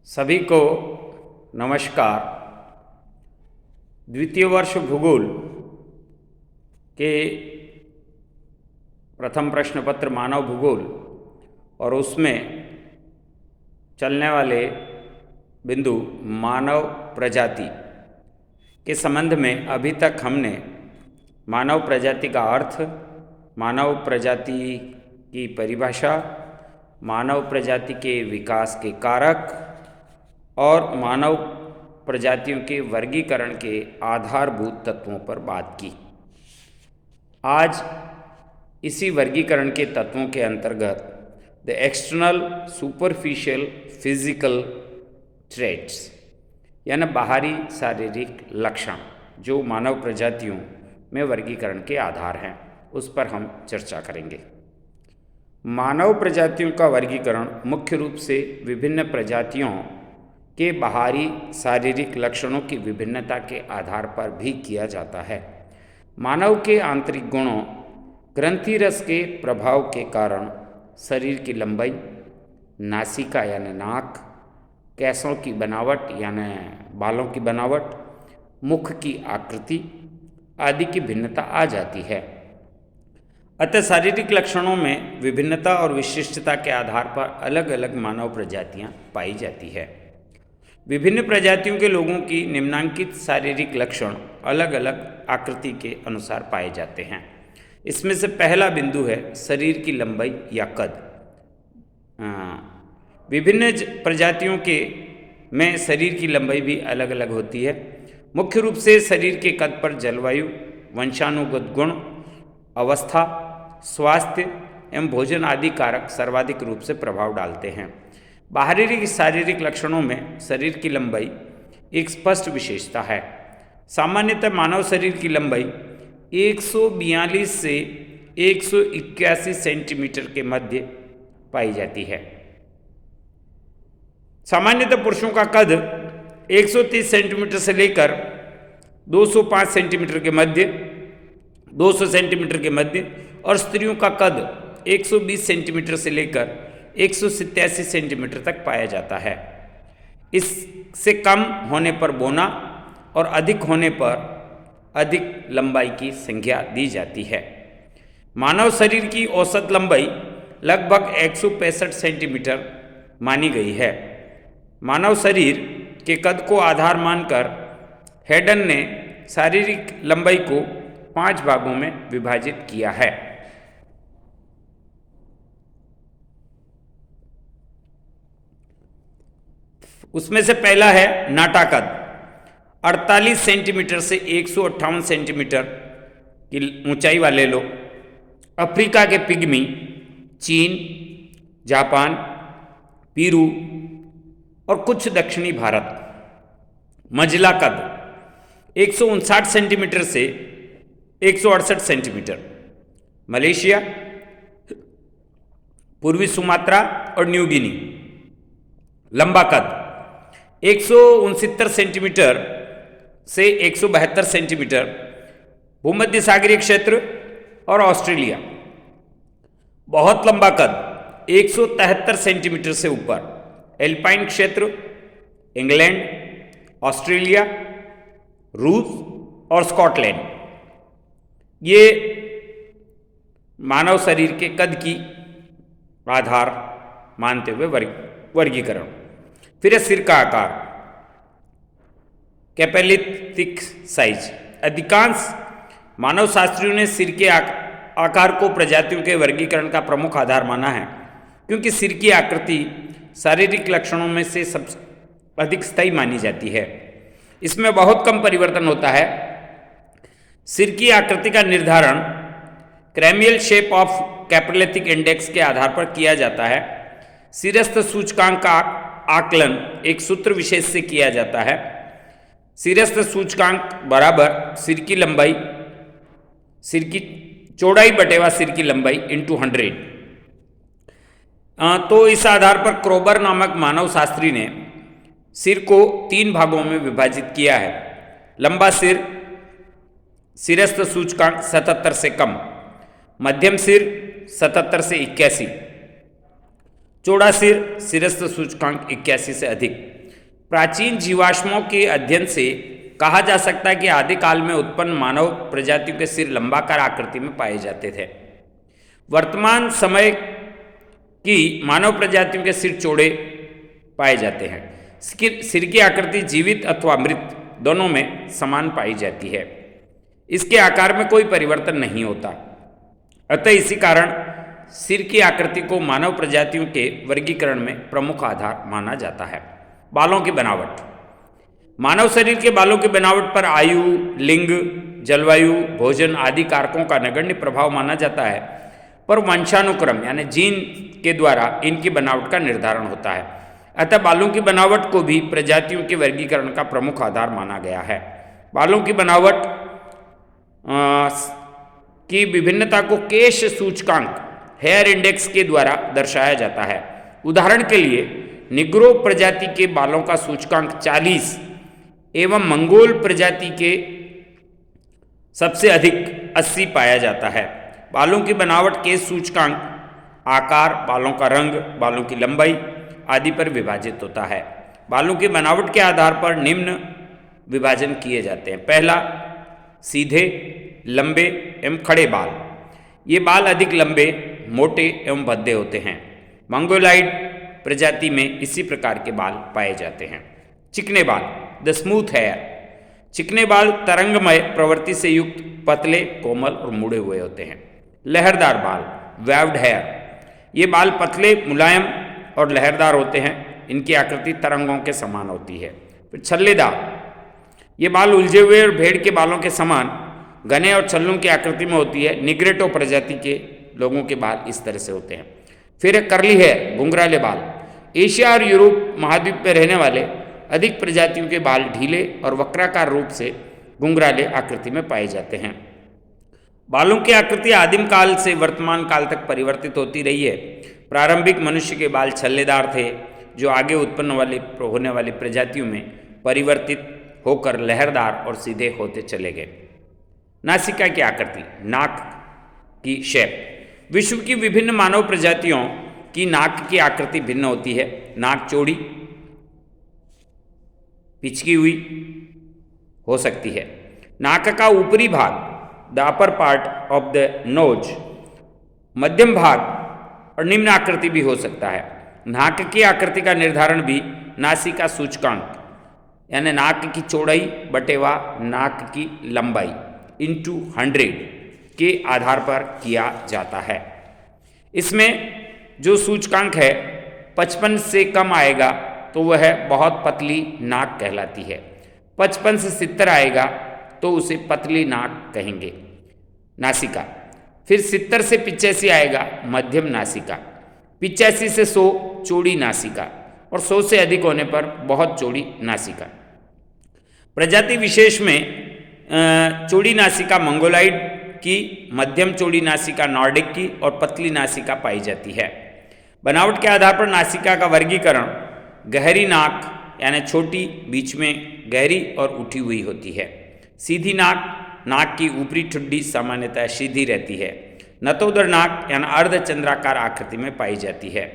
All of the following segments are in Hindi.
सभी को नमस्कार। द्वितीय वर्ष भूगोल के प्रथम प्रश्न पत्र मानव भूगोल और उसमें चलने वाले बिंदु मानव प्रजाति के संबंध में अभी तक हमने मानव प्रजाति का अर्थ, मानव प्रजाति की परिभाषा, मानव प्रजाति के विकास के कारक और मानव प्रजातियों के वर्गीकरण के आधारभूत तत्वों पर बात की। आज इसी वर्गीकरण के तत्वों के अंतर्गत the external superficial physical traits यानी बाहरी शारीरिक लक्षण जो मानव प्रजातियों में वर्गीकरण के आधार हैं, उस पर हम चर्चा करेंगे। मानव प्रजातियों का वर्गीकरण मुख्य रूप से विभिन्न प्रजातियों के बाहरी शारीरिक लक्षणों की विभिन्नता के आधार पर भी किया जाता है। मानव के आंतरिक गुणों, ग्रंथि रस के प्रभाव के कारण शरीर की लंबाई, नासिका यानी नाक, केसों की बनावट यानी बालों की बनावट, मुख की आकृति आदि की भिन्नता आ जाती है। अतः शारीरिक लक्षणों में विभिन्नता और विशिष्टता के आधार पर अलग अलग मानव प्रजातियां पाई जाती है। विभिन्न प्रजातियों के लोगों की निम्नांकित शारीरिक लक्षण अलग अलग आकृति के अनुसार पाए जाते हैं। इसमें से पहला बिंदु है शरीर की लंबाई या कद। विभिन्न प्रजातियों के में शरीर की लंबाई भी अलग अलग होती है। मुख्य रूप से शरीर के कद पर जलवायु, वंशानुगत गुण, अवस्था, स्वास्थ्य एवं भोजन आदि कारक सर्वाधिक रूप से प्रभाव डालते हैं। बाहरी शारीरिक लक्षणों में शरीर की लंबाई एक स्पष्ट विशेषता है। सामान्यतः मानव शरीर की लंबाई 142 से 181 सेंटीमीटर के मध्य पाई जाती है। सामान्यतः पुरुषों का कद 130 सेंटीमीटर से लेकर 205 सेंटीमीटर के मध्य, 200 सेंटीमीटर के मध्य और स्त्रियों का कद 120 सेंटीमीटर से लेकर 187 सेंटीमीटर तक पाया जाता है। इससे कम होने पर बौना और अधिक होने पर अधिक लंबाई की संज्ञा दी जाती है। मानव शरीर की औसत लंबाई लगभग 165 सेंटीमीटर मानी गई है। मानव शरीर के कद को आधार मानकर हेडन ने शारीरिक लंबाई को 5 भागों में विभाजित किया है। उसमें से पहला है नाटा कद। 48 सेंटीमीटर से 158 सेंटीमीटर की ऊंचाई वाले लोग, अफ्रीका के पिग्मी, चीन, जापान, पेरू और कुछ दक्षिणी भारत। मझला कद 159 सेंटीमीटर से 168 सेंटीमीटर, मलेशिया, पूर्वी सुमात्रा और न्यू गिनी। लंबा कद 169 सेंटीमीटर से 172 सेंटीमीटर, भूमध्य सागरीय क्षेत्र और ऑस्ट्रेलिया। बहुत लंबा कद 173 सेंटीमीटर से ऊपर, एल्पाइन क्षेत्र, इंग्लैंड, ऑस्ट्रेलिया, रूस और स्कॉटलैंड। ये मानव शरीर के कद की आधार मानते हुए वर्गीकरण। फिर है सिर का आकार, कैपेलिथिक साइज। अधिकांश मानव शास्त्रियों ने सिर के आकार को प्रजातियों के वर्गीकरण का प्रमुख आधार माना है, क्योंकि सिर की आकृति शारीरिक लक्षणों में से सबसे अधिक स्थायी मानी जाती है। इसमें बहुत कम परिवर्तन होता है। सिर की आकृति का निर्धारण क्रैनियल शेप ऑफ कैपेलिथिक इंडेक्स के आधार पर किया जाता है। सिरस्थ सूचकांक का आकलन एक सूत्र विशेष से किया जाता है। सिरस्थ सूचकांक बराबर सिर की लंबाई, सिर की चौड़ाई बटेवा सिर की लंबाई इंटू 100। तो इस आधार पर क्रोबर नामक मानव शास्त्री ने सिर को 3 भागों में विभाजित किया है। लंबा सिर, सिरस्थ सूचकांक 77 से कम, मध्यम सिर 77 से 81, चौड़ा सिर, सिरस्थ सूचकांक 81 से अधिक। प्राचीन जीवाश्मों के अध्ययन से कहा जा सकता है कि आदिकाल में उत्पन्न मानव प्रजातियों के सिर लंबाकार आकृति में पाए जाते थे। वर्तमान समय की मानव प्रजातियों के सिर चौड़े पाए जाते हैं। सिर की आकृति जीवित अथवा मृत दोनों में समान पाई जाती है। इसके आकार में कोई परिवर्तन नहीं होता। अतः इसी कारण सिर की आकृति को मानव प्रजातियों के वर्गीकरण में प्रमुख आधार माना जाता है। बालों की बनावट। मानव शरीर के बालों की बनावट पर आयु, लिंग, जलवायु, भोजन आदि कारकों का नगण्य प्रभाव माना जाता है, पर वंशानुक्रम यानी जीन के द्वारा इनकी बनावट का निर्धारण होता है। अतः बालों की बनावट को भी प्रजातियों के वर्गीकरण का प्रमुख आधार माना गया है। बालों की बनावट की विभिन्नता को केश सूचकांक हेयर इंडेक्स के द्वारा दर्शाया जाता है। उदाहरण के लिए निग्रो प्रजाति के बालों का सूचकांक 40 एवं मंगोल प्रजाति के सबसे अधिक 80 पाया जाता है। बालों की बनावट के सूचकांक आकार, बालों का रंग, बालों की लंबाई आदि पर विभाजित होता है। बालों की बनावट के आधार पर निम्न विभाजन किए जाते हैं। पहला, सीधे, लंबे एवं खड़े बाल। ये बाल अधिक लंबे, मोटे एवं भद्दे होते हैं। मंगोलाइड प्रजाति में इसी प्रकार के बाल पाए जाते हैं। चिकने बाल, द स्मूथ हेयर। चिकने बाल तरंगमय प्रवृत्ति से युक्त, पतले, कोमल और मुड़े हुए होते हैं। लहरदार बाल, वेव्ड हेयर। ये बाल पतले, मुलायम और लहरदार होते हैं। इनकी आकृति तरंगों के समान होती है। फिर छल्लेदार, ये बाल उलझे हुए और भेड़ के बालों के समान घने और छल्लों की आकृति में होती है। निग्रेटो प्रजाति के लोगों के बाल इस तरह से होते हैं। फिर कर्ली हेयर, घुंघराले बाल। एशिया और यूरोप महाद्वीप में रहने वाले अधिक प्रजातियों के बाल ढीले और वक्राकार रूप से घुंघराले आकृति में पाए जाते हैं। बालों की आकृति आदिम काल से वर्तमान काल तक परिवर्तित होती रही है। प्रारंभिक मनुष्य के बाल छल्लेदार थे, जो आगे उत्पन्न होने वाली प्रजातियों में परिवर्तित होकर लहरदार और सीधे होते चले गए। नासिका की आकृति, नाक की शेप। विश्व की विभिन्न मानव प्रजातियों की नाक की आकृति भिन्न होती है। नाक चौड़ी, पिचकी हुई हो सकती है। नाक का ऊपरी भाग, the upper part of the nose, मध्यम भाग और निम्न आकृति भी हो सकता है। नाक की आकृति का निर्धारण भी नासिका सूचकांक यानी नाक की चौड़ाई बटेवा नाक की लंबाई इंटू 100 के आधार पर किया जाता है। इसमें जो सूचकांक है 55 से कम आएगा तो वह बहुत पतली नाक कहलाती है। 55 से 70 आएगा तो उसे पतली नाक कहेंगे। नासिका। फिर 70 से 85 आएगा मध्यम नासिका। 85 से 100 चौड़ी नासिका और 100 से अधिक होने पर बहुत चौड़ी नासिका। प्रजाति विशेष में चौड़ी नासिका मंगोलाइड की, मध्यम चौड़ी नासिका नॉर्डिक की और पतली नासिका पाई जाती है। बनावट के आधार पर नासिका का वर्गीकरण गहरी नाक यानी छोटी, बीच में गहरी और उठी हुई होती है। सीधी नाक, नाक की ऊपरी ठुड्डी सामान्यतः सीधी रहती है। नतोदर नाक यानी अर्धचंद्राकार आकृति में पाई जाती है।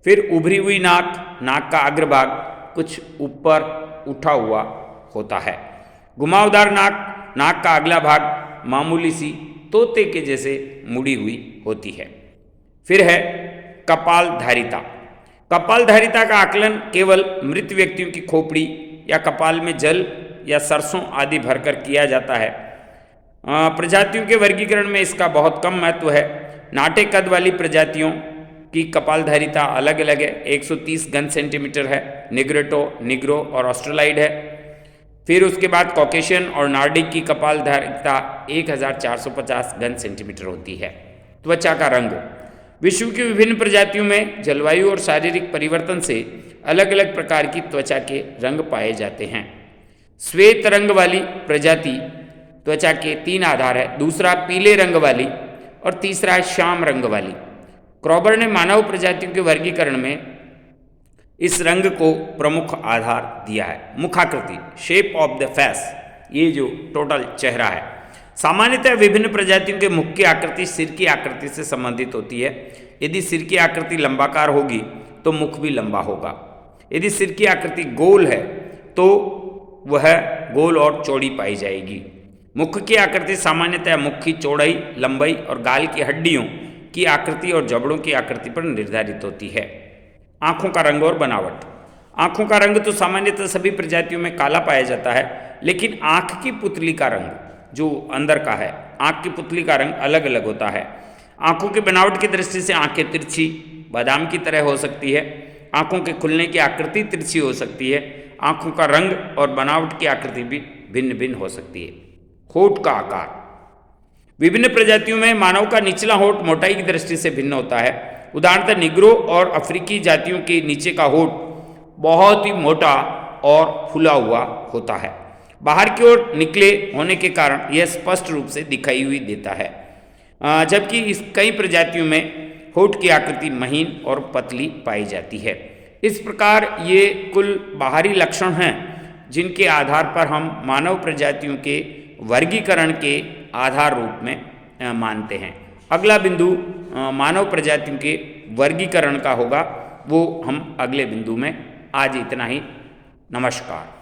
फिर उभरी हुई नाक, नाक का अग्रभाग कुछ ऊपर उठा हुआ होता है। घुमावदार नाक, नाक का अगला भाग मामूली सी तोते के जैसे मुड़ी हुई होती है। फिर है कपालधारिता। कपालधारिता का आकलन केवल मृत व्यक्तियों की खोपड़ी या कपाल में जल या सरसों आदि भरकर किया जाता है। प्रजातियों के वर्गीकरण में इसका बहुत कम महत्व है। नाटे कद वाली प्रजातियों की कपालधारिता अलग अलग है। 130 घन सेंटीमीटर है, निग्रेटो, निग्रो और ऑस्ट्रेलाइड है। फिर उसके बाद कॉकेशियन और नॉर्डिक की कपालधारिता 1450 घन सेंटीमीटर होती है। त्वचा का रंग। विश्व की विभिन्न प्रजातियों में जलवायु और शारीरिक परिवर्तन से अलग अलग प्रकार की त्वचा के रंग पाए जाते हैं। श्वेत रंग वाली प्रजाति त्वचा के 3 आधार है। दूसरा पीले रंग वाली और तीसरा है श्याम रंग वाली। क्रॉबर ने मानव प्रजातियों के वर्गीकरण में इस रंग को प्रमुख आधार दिया है। मुखाकृति, शेप ऑफ द फेस, ये जो टोटल चेहरा है। सामान्यतः विभिन्न प्रजातियों के मुख की आकृति सिर की आकृति से संबंधित होती है। यदि सिर की आकृति लंबाकार होगी तो मुख भी लंबा होगा। यदि सिर की आकृति गोल है तो वह गोल और चौड़ी पाई जाएगी। मुख की आकृति सामान्यतः मुख की चौड़ाई, लंबाई और गाल की हड्डियों की आकृति और जबड़ों की आकृति पर निर्धारित होती है। आँखों का रंग और बनावट। आँखों का रंग तो सामान्यतः सभी प्रजातियों में काला पाया जाता है, लेकिन आँख की पुतली का रंग जो अंदर का है, आँख की पुतली का रंग अलग अलग होता है। आँखों की बनावट की दृष्टि से आँखें तिरछी बादाम की तरह हो सकती है। आँखों के खुलने की आकृति तिरछी हो सकती है। आँखों का रंग और बनावट की आकृति भी भिन्न भिन्न हो सकती है। होठ का आकार। विभिन्न प्रजातियों में मानव का निचला होठ मोटाई की दृष्टि से भिन्न होता है। उदाहरणतः निग्रो और अफ्रीकी जातियों के नीचे का होठ बहुत ही मोटा और फुला हुआ होता है। बाहर की ओर निकले होने के कारण यह स्पष्ट रूप से दिखाई हुई देता है, जबकि इस कई प्रजातियों में होठ की आकृति महीन और पतली पाई जाती है। इस प्रकार ये कुल बाहरी लक्षण हैं जिनके आधार पर हम मानव प्रजातियों के वर्गीकरण के आधार रूप में मानते हैं। अगला बिंदु मानव प्रजातियों के वर्गीकरण का होगा, वो हम अगले बिंदु में। आज इतना ही। नमस्कार।